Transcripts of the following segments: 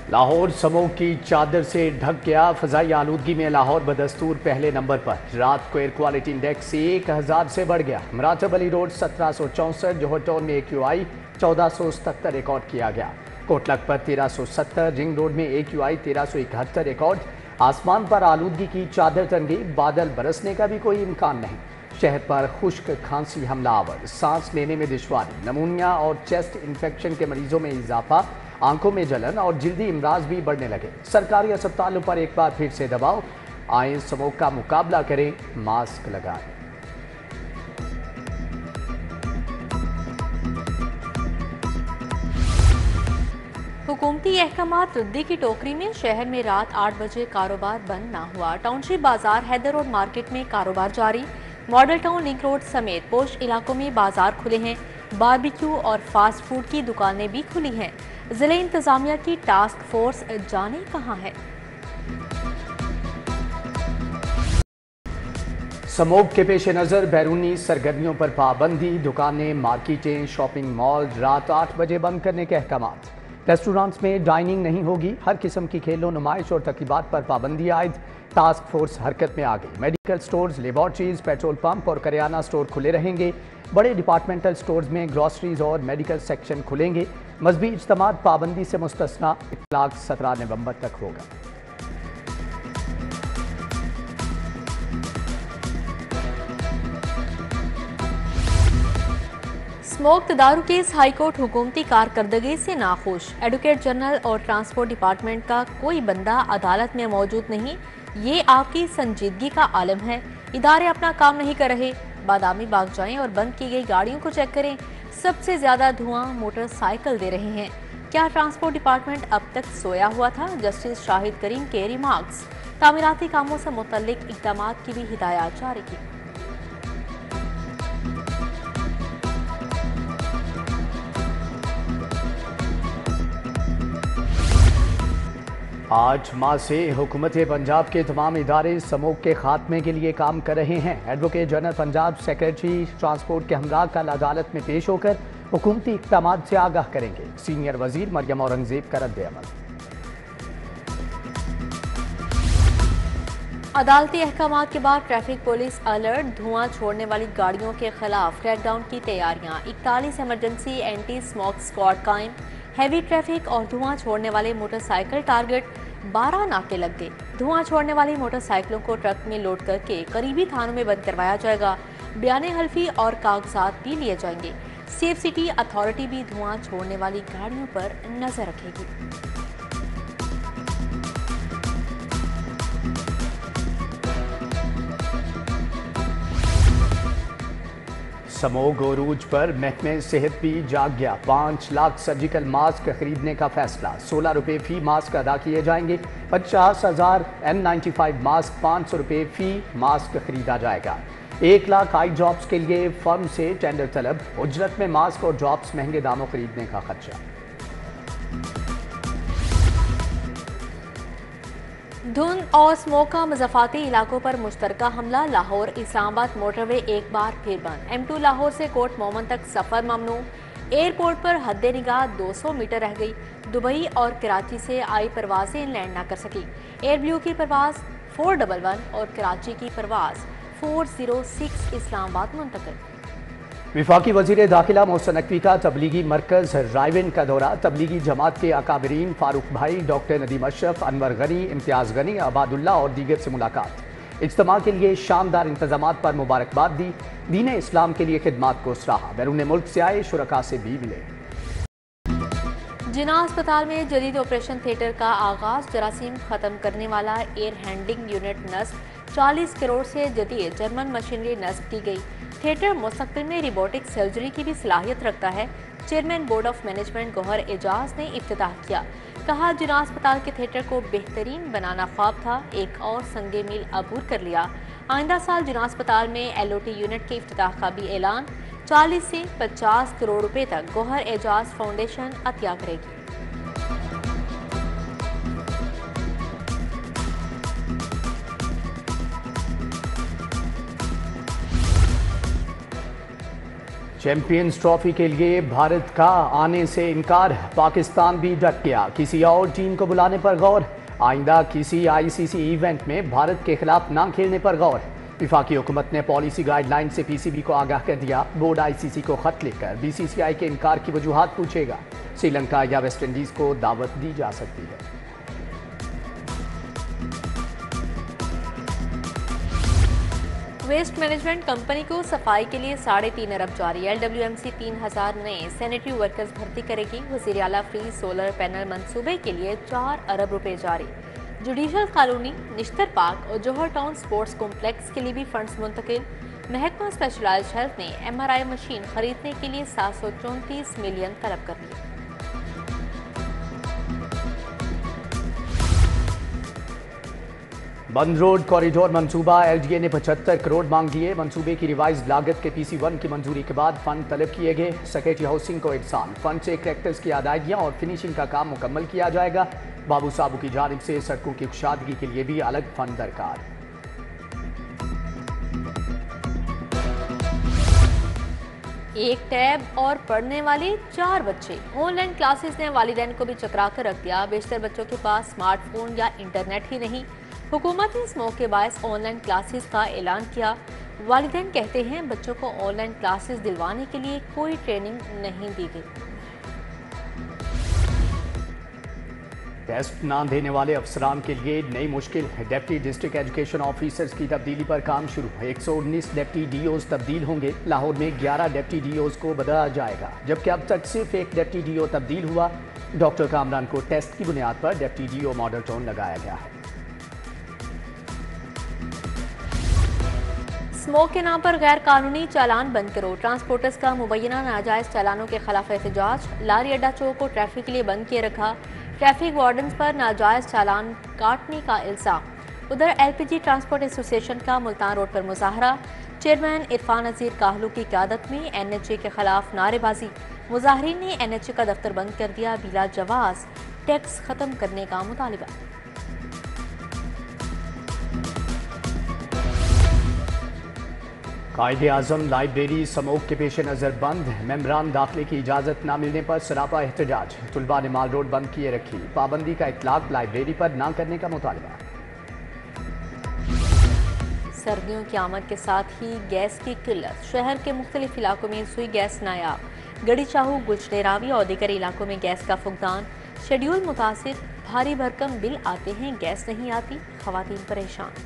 Lahore smog کی چادر سے ڈھک گیا، فضائی آلودگی میں لاہور بدستور پہلے نمبر پر۔ رات کو ایئر کوالٹی انڈیکس 1000 سے بڑھ گیا۔ مراتب علی روڈ 1764، جوہر ٹاؤن میں AQI 1477 ریکارڈ کیا گیا۔ کوٹ لکھپت 1370، رنگ روڈ میں AQI 1371 ریکارڈ۔ آسمان پر آلودگی کی چادر تن گئی، بادل برسنے کا بھی کوئی امکان نہیں۔ شہر پر خشک کھانسی حملہ آور، سانس لینے میں دشواری، نمونیا اور چیسٹ انفیکشن کے مریضوں میں اضافہ، آنکھوں میں جلن اور جلدی امراض بھی بڑھنے لگے۔ سرکاری اسپتالوں پر ایک بار پھر سے دباؤ، آئیں سموگ کا مقابلہ کریں، ماسک لگائیں۔ حکومتی احکامات ردی کی ٹوکری میں شہر میں رات 8 بجے کاروبار بند نہ ہوا۔ ٹاؤن شپ بازار، حیدر روڈ مارکیٹ میں کاروبار جاری۔ ماڈل ٹاؤن لنک روڈ سمیت پوش علاقوں میں بازار کھلے ہیں۔ باربیکیو اور فاسٹ فوڈ کی دکانیں بھی کھلی ہیں۔ ضلع انتظامیہ کی ٹاسک فورس جانے کہاں ہے؟ سموگ کے پیش نظر بیرونی سرگرمیوں پر پابندی، دکانیں، مارکیٹیں، شاپنگ مال رات 8 بجے بند کرنے کے احکامات۔ ریسٹورانٹس میں ڈائننگ نہیں ہوگی، ہر قسم کی کھیلوں، نمائش اور تقریبات پر پابندی عائد۔ ٹاسک فورس حرکت میں آ گئی۔ Medical stores, laboratories, petrol pump اور کریانہ سٹور کھلے رہیں گے۔ بڑے ڈپارٹمنٹل سٹورز میں گروسریز اور میڈیکل سیکشن کھلیں گے۔ مذہبی اجتماعات پابندی سے مستثنی، اطلاق 17 نومبر تک ہوگا۔ اسموگ تدارک کیس، ہائی کورٹ حکومتی کارکردگی سے ناخوش۔ ایڈوکیٹ جنرل اور ٹرانسپورٹ ڈپارٹمنٹ کا کوئی بندہ عدالت میں موجود نہیں، یہ آپ کی سنجیدگی کا عالم ہے۔ ادارے اپنا کام نہیں کر رہے، بادامی باغ جائیں اور بند کی گئی گاڑیوں کو چیک کریں۔ سب سے زیادہ دھواں موٹر سائیکل دے رہے ہیں۔ کیا ٹرانسپورٹ ڈپارٹمنٹ اب تک سویا ہوا تھا؟ جسٹس شاہد کریم کے ریمارکس۔ تعمیراتی کاموں سے متعلق اقدامات کی بھی ہدایات جاری کی۔ آج ماہ سے حکومت پنجاب کے تمام ادارے سموگ کے خاتمے کے لیے کام کر رہے ہیں۔ Advocate general Punjab secretary transport کے ہمراہ کل عدالت میں پیش ہو کر حکومتی اقدامات سے آگاہ کریں گے۔ سینئر وزیر مریم اورنگزیب کا رد عمل۔ عدالتی احکامات کے بعد ٹریفک پولیس الرٹ، دھواں چھوڑنے والی گاڑیوں کے خلاف کریک ڈاؤن کی تیاریاں۔ 41 ایمرجنسی اینٹی اسموک اسکواڈ قائم۔ ہیوی ٹریفک اور دھواں چھوڑنے والے موٹر سائیکل ٹارگٹ، 12 ناکے لگ گئے۔ دھواں چھوڑنے والی موٹر سائیکلوں کو ٹرک میں لوڈ کر کے قریبی تھانوں میں بند کروایا جائے گا۔ بیان حلفی اور کاغذات بھی لیے جائیں گے۔ سیف سٹی اتھارٹی بھی دھواں چھوڑنے والی گاڑیوں پر نظر رکھے گی۔ سموگ عروج پر محکمہ صحت بھی جاگ گیا۔ 5 لاکھ سرجیکل ماسک خریدنے کا فیصلہ، 16 روپے فی ماسک ادا کیے جائیں گے۔ 50,000 N95 ماسک، 500 روپے فی ماسک خریدا جائے گا۔ 1 لاکھ آئی ڈراپس کے لیے فرم سے ٹینڈر طلب، اجرت میں ماسک اور ڈراپس مہنگے داموں خریدنے کا خدشہ۔ دھند اور اسموگ کا مضافاتی علاقوں پر مشترکہ حملہ۔ لاہور اسلام آباد موٹر وے ایک بار پھر بند۔ M2 لاہور سے کوٹ مومن تک سفر ممنوع۔ ایئرپورٹ پر حد نگاہ 200 میٹر رہ گئی۔ دبئی اور کراچی سے آئی پروازیں لینڈ نہ کر سکی۔ ایئر بلیو کی پرواز 411 اور کراچی کی پرواز 406 اسلام آباد منتقل۔ وفاقی وزیر داخلہ محسن نقوی کا تبلیغی مرکز رائیون کا دورہ۔ تبلیغی جماعت کے اکابرین فاروق بھائی، ڈاکٹر ندیم اشرف، انور غنی، امتیاز غنی، عباد اللہ اور دیگر سے ملاقات۔ اجتماع کے لیے شاندار انتظامات پر مبارکباد دی۔ دین اسلام کے لیے خدمات کو سراہا۔ بیرون ملک سے آئے شرکاء سے بھی ملے۔ جناح اسپتال میں جدید آپریشن تھیٹر کا آغاز۔ جراثیم ختم کرنے والا ایئر ہینڈلنگ یونٹ نصب، 40 کروڑ سے جدید جرمن مشینری نصب کی گئی۔ تھیٹر مستقبل میں روبوٹک سرجری کی بھی صلاحیت رکھتا ہے۔ چیئرمین بورڈ آف مینجمنٹ گوہر اعجاز نے افتتاح کیا۔ کہا، جناح اسپتال کے تھیٹر کو بہترین بنانا خواب تھا، ایک اور سنگ میل عبور کر لیا۔ آئندہ سال جناح اسپتال میں LOT یونٹ کے افتتاح کا بھی اعلان۔ 40 سے 50 کروڑ روپے تک گوہر اعجاز فاؤنڈیشن عطیہ کرے گی۔ चैंपियंस ट्रॉफी के लिए भारत का आने से इनकार, पाकिस्तान भी डट गया, किसी और टीम को बुलाने पर गौर, आइंदा किसी आईसीसी इवेंट में भारत के खिलाफ ना खेलने पर गौर। विफाकी हुकूमत ने पॉलिसी गाइडलाइन से पीसीबी को आगाह कर दिया, बोर्ड आईसीसी को खत लिखकर बीसीसीआई के इनकार की वजूहात पूछेगा। श्रीलंका या वेस्ट इंडीज को दावत दी जा सकती है। वेस्ट मैनेजमेंट कंपनी को सफाई के लिए 3.5 अरब जारी। LWMC 3000 नए सैनिटरी वर्कर्स भर्ती करेगी। वज़ीर आला फ्री सोलर पैनल मंसूबे के लिए 4 अरब रुपए जारी। जुडिशल कॉलोनी, निश्तर पार्क और जौहर टाउन स्पोर्ट्स कॉम्प्लेक्स के लिए भी फंड्स मुंतकिल। महकमा स्पेशलाइज्ड हेल्थ ने MRI मशीन खरीदने के लिए 734 मिलियन तलब कर लिए। बंद रोड कॉरिडोर मंसूबा, LGA ने 75 करोड़ मांग दिए। मंसूबे की रिवाइज लागत के PC1 की मंजूरी के बाद फंड तलब किए गए। सेक्रेटरी हाउसिंग को एहसान, फंड से करेक्टर्स की अदायगियां और फिनिशिंग का काम मुकम्मल किया जाएगा। बाबू साहब की जानिब से सड़कों की कुशादगी के लिए भी अलग फंड दरकार। एक टैब और पढ़ने वाले 4 बच्चे। ऑनलाइन क्लासेस ने वालिदैन को भी चकरा कर रख दिया। बेशतर बच्चों के पास स्मार्टफोन या इंटरनेट ही नहीं। हुकूमत ने इस मौके बायस ऑनलाइन क्लासेस का ऐलान किया। वालिदैन कहते हैं बच्चों को ऑनलाइन क्लासेस दिलवाने के लिए कोई ट्रेनिंग नहीं दी गई। टेस्ट ना देने वाले अफसरान के लिए नई मुश्किल। डिप्टी डिस्ट्रिक्ट एजुकेशन ऑफिसर्स की तब्दीली पर काम शुरू। 119 डिप्टी DOs तब्दील होंगे। लाहौर में 11 डिप्टी DOs को बदला जाएगा, जबकि अब तक सिर्फ एक डिप्टी DO तब्दील हुआ। डॉक्टर कामरान को टेस्ट की बुनियाद पर डिप्टी DO मॉडल टाउन लगाया गया है। स्मोक के नाम पर गैर कानूनी चालान बंद करो। ट्रांसपोर्टर्स का मुबैना नाजायज चालानों के खिलाफ एहतजाज। लारी अड्डा चौक को ट्रैफिक के लिए बंद किए रखा। ट्रैफिक वार्डन्स पर नाजायज चालान काटने का इल्जाम। उधर LPG ट्रांसपोर्ट एसोसिएशन का मुल्तान रोड पर मुजाहरा। चेयरमैन इरफान नज़ीर काहलू की क़यादत में NHA के खिलाफ नारेबाजी। मुजाहरीन ने NHA का दफ्तर बंद कर दिया। बिला जवाज टैक्स खत्म करने का मुतालिबा। कायदे आज़म लाइब्रेरी समोक के पेश नज़र बंद। मेम्बरान दाखिले की इजाज़त न मिलने पर सरापा एहतजाज। तुलबा ने माल रोड बंद किए रखी। पाबंदी का इतलाक लाइब्रेरी पर न करने का मुतालबा। सर्दियों की आमद के साथ ही गैस की किल्लत। शहर के मुख्तलिफ इलाकों में सुई गैस नायाब। गड़ी चाहू, गुजनेरावी और दीगर इलाकों में गैस का फुकदान। शेड्यूल मुतासिर, भारी भरकम बिल आते हैं, गैस नहीं आती, खवातीन परेशान।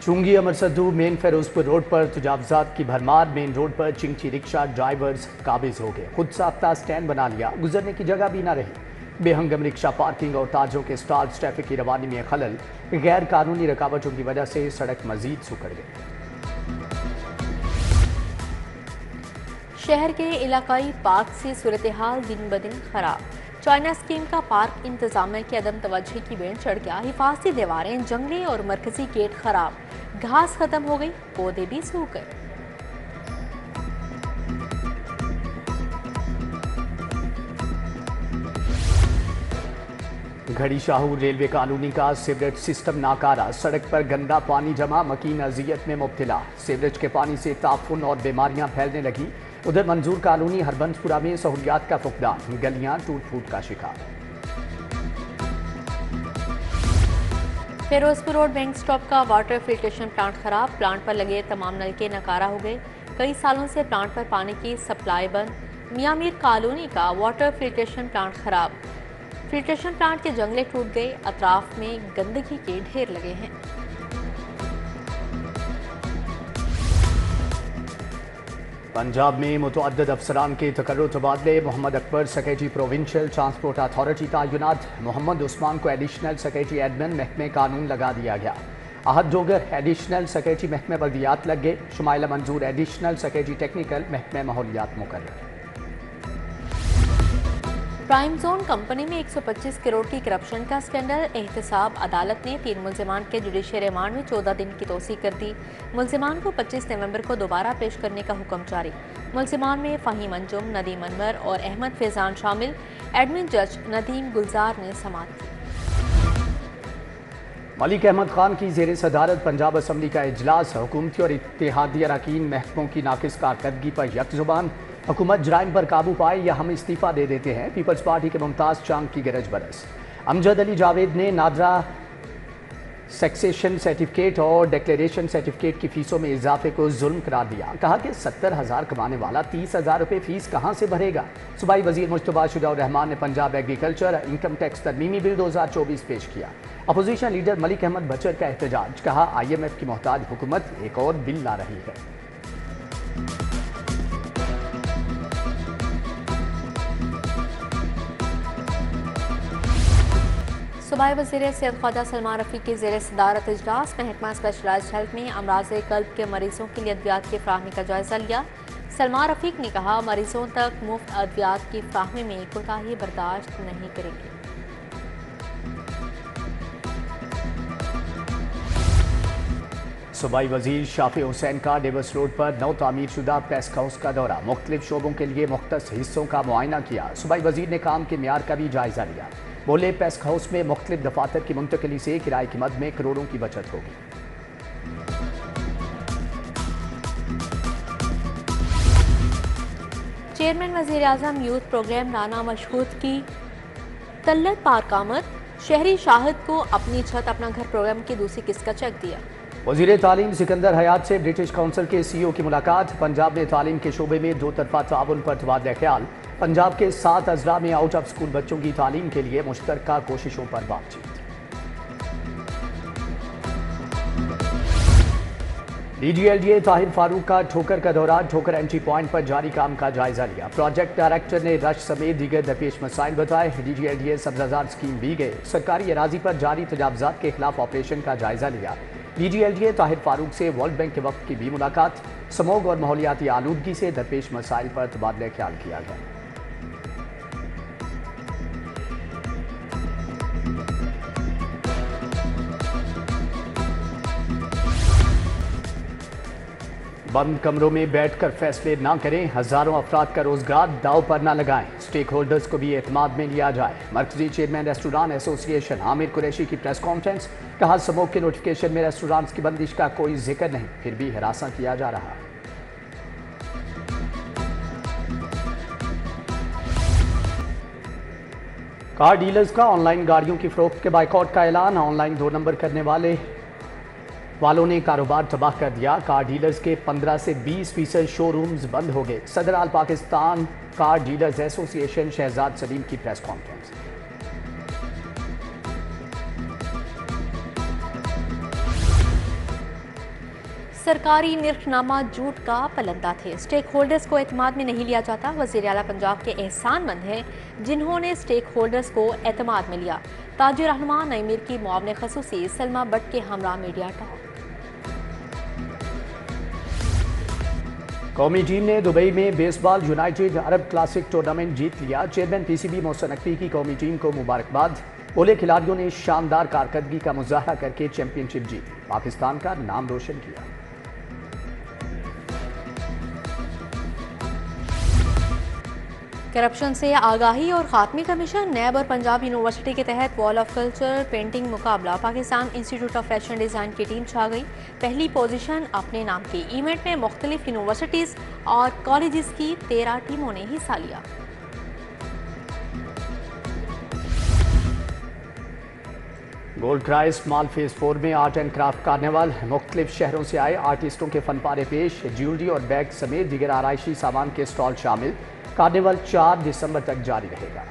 चुंगी अमरसद्दू मेन फेरोजपुर रोड पर तजावजात की भरमार। मेन रोड पर चिंची रिक्शा ड्राइवर्स काबिज हो गए। खुद साख्ता स्टैंड बना लिया, गुजरने की जगह भी न रही। बेहंगम रिक्शा पार्किंग और ताजों के स्टॉल्स, ट्रैफिक की रवानी में खलल। गैर कानूनी रुकावटों की वजह से सड़क मजीद सुकड़ गई। शहर के इलाकाई पार्क से सूरत हाल दिन ब दिन खराब। चाइना स्कीम का पार्क इंतजामिया की अदम तवज्जो की बेंच चढ़ गया। हिफाजती दीवारें, जंगले और मरकजी गेट खराब। घास खत्म हो गई, पौधे भी सूख गए। घड़ी शाहू रेलवे कॉलोनी का सीवरेज सिस्टम नाकारा। सड़क पर गंदा पानी जमा, मकीन अजियत में मुब्तला। सीवरेज के पानी से ताफुन और बीमारियां फैलने लगी। उधर मंजूर कॉलोनी हरबंसपुरा में सहूलियात का फुकदान, गलियां टूट फूट का शिकार। फिरोजपुर रोड बैंक स्टॉप का वाटर फिल्ट्रेशन प्लांट खराब। प्लांट पर लगे तमाम नलके नकारा हो गए। कई सालों से प्लांट पर पानी की सप्लाई बंद। मियां मीर कॉलोनी का वाटर फिल्ट्रेशन प्लांट खराब। फिल्ट्रेशन प्लांट के जंगले टूट गए। अतराफ में गंदगी के ढेर लगे हैं। पंजाब में मुतअद्दिद अफसरान के तकर्रुर तबादले। Mohammad Akbar secretary provincial transport authority तैनात। मोहम्मद उस्मान को एडिशनल सेक्रेटरी एडमिन महकमे कानून लगा दिया गया। अहद डोगर एडिशनल सेक्रेटरी महकमे बल्दियात लग गए। शुमाइला मंजूर एडिशनल सेक्रेटरी टेक्निकल महकमे माहौलियात मुकर्रर। प्राइम जोन कंपनी में 125 करोड़ की करप्शन का स्कैंडल। एहतसाब अदालत ने 3 मुल्जिमान के जुडिशियल रिमांड में 14 दिन की तोसी कर दी। मुल्जिमान को 25 नवंबर को दोबारा पेश करने का हुक्म जारी। मुल्जिमान में फ़हीम अंजुम, नदीम अनवर और अहमद फैजान शामिल। एडमिन जज नदीम गुलजार ने समाअत की। मलिक अहमद खान की ज़ेर सदारत पंजाब असम्बली का इजलास। हुकूमती और इत्तेहादी अरकान महकमों की नाकिस कारकर्दगी पर यकजुबान। हुकूमत जराइम पर काबू पाए या हम इस्तीफ़ा दे देते हैं। पीपल्स पार्टी के मुमताज़ चांग की गरज बरस। अमजद अली जावेद ने नादरा सेक्सेशन सर्टिफिकेट और डिक्लेरेशन सर्टिफिकेट की फीसों में इजाफे को जुल्म करार दिया। कहा कि 70,000 कमाने वाला 30,000 रुपये फीस कहाँ से भरेगा। सूबाई वजीर मुश्तबा शुजा रहमान ने पंजाब एग्रीकल्चर इनकम टैक्स तरमीमी बिल 2024 पेश किया। अपोजिशन लीडर मलिक अहमद बचर का एहतजाज। कहा IMF की मोहताज हुकूमत एक और बिल ला रही है। सूबाई वज़ीर सेहत ख्वाजा सलमान रफ़ीक की ज़ेर सदारत इजलास। महकमा स्पेशलाइज्ड हेल्थ ने अमराज़ कल्ब के मरीजों के लिए अद्वियात की फ़राहमी का जायज़ा लिया। सलमान रफ़ीक ने कहा मरीजों तक मुफ्त अद्वियात की फ़राहमी में कोताही बर्दाश्त नहीं करेंगे। सूबाई वजीर शाफी हुसैन का डेवस रोड पर नौ तामीर शुदा पेस्ट हाउस का दौरा। मुख्तलिफ शोबों के लिए मुख्तस हिस्सों का मुआयना किया। सूबाई वजीर ने काम के म्यार का भी जायजा लिया। बोले पेस्ट हाउस में मुख्तलिफ दफातर की मुंतकली से किराए की मद में करोड़ों की बचत होगी। चेयरमैन वज़ीर आज़म यूथ प्रोग्राम राना मशहूद की तल्लत पार्क आमद। शहरी शाहिद को अपनी छत अपना घर प्रोग्राम की दूसरी किस्त का चेक दिया। वज़ीर तालीम सिकंदर हयात से ब्रिटिश काउंसिल के CEO की मुलाकात। पंजाब में तालीम के शोबे में दो तरफा ताउन पर तबादला ख्याल। पंजाब के 7 अजला में आउट ऑफ स्कूल बच्चों की तालीम के लिए मुश्तरका कोशिशों पर बातचीत। DGLDA ताहिर फारूक का ठोकर का दौरा। ठोकर एंट्री पॉइंट पर जारी काम का जायजा लिया। प्रोजेक्ट डायरेक्टर ने रश समेत दीगर दरपेश मसाइल बताए। DGLDA सब्जाजार स्कीम भी गए। सरकारी अराजी पर जारी तजावुजात के खिलाफ ऑपरेशन का जायजा लिया। DGLDA ताहिर फारूक से वर्ल्ड बैंक के वक्त की भी मुलाकात। स्मोग और माहौलियाती आलूदगी से दरपेश मसाइल पर तबादला ख्याल किया गया। बंद कमरों में बैठकर फैसले ना करें। हजारों अफराद का रोजगार दाव पर ना लगाएं। स्टेक होल्डर्स को भी एतमाद में लिया जाए। मरकजी chairman restaurant association Aamir Qureshi की प्रेस कॉन्फ्रेंस। कहा स्मोक के नोटिफिकेशन में रेस्टोरेंट्स की बंदिश का कोई जिक्र नहीं, फिर भी हरासा किया जा रहा है। कार डीलर्स का ऑनलाइन गाड़ियों की फरोख्त के बाइकआउट का ऐलान। ऑनलाइन 2 नंबर करने वालों ने कारोबार तबाह कर दिया। कार डीलर्स के 15 से 20% शोरूम्स बंद हो गए। सदर all Pakistan car dealers association Shahzad Saleem की प्रेस कॉन्फ्रेंस। सरकारी निर्खनामा झूठ का पलंदा थे। स्टेक होल्डर्स को एतमाद में नहीं लिया जाता। वज़ीर आला पंजाब के एहसानमंद हैं जिन्होंने स्टेक होल्डर्स को एतमाद में लिया। ताजिर रहनुमा नईमीर की मुआवने खसूसी सलमा बट के हमरा मीडिया टॉक। कौमी टीम ने दुबई में baseball United Arab Classic tournament जीत लिया। चेयरमैन PCB मोहसिन नकवी की कौमी टीम को मुबारकबाद। बोले खिलाड़ियों ने शानदार कारकर्दगी का मुजाहरा करके चैंपियनशिप जीती, पाकिस्तान का नाम रोशन किया। करप्शन से आगाही और खात्मे कमीशन नैब और पंजाब यूनिवर्सिटी के तहत वॉल ऑफ कल्चर पेंटिंग मुकाबला। Pakistan institute of fashion design की टीम छा गई। पहली पोजीशन अपने नाम की। इवेंट में मुख्तलिफ यूनिवर्सिटीज़ और कॉलेजेस की 13 टीमों ने हिस्सा लिया। गोल्ड क्राइस्ट मॉल फेज 4 में आर्ट एंड क्राफ्ट कार्निवल। मुख्तलिफ शहरों से आए आर्टिस्टों के फनपारे पेश। ज्वेलरी और बैग समेत दीगर आराइशी सामान के स्टॉल शामिल। कार्निवल 4 दिसंबर तक जारी रहेगा।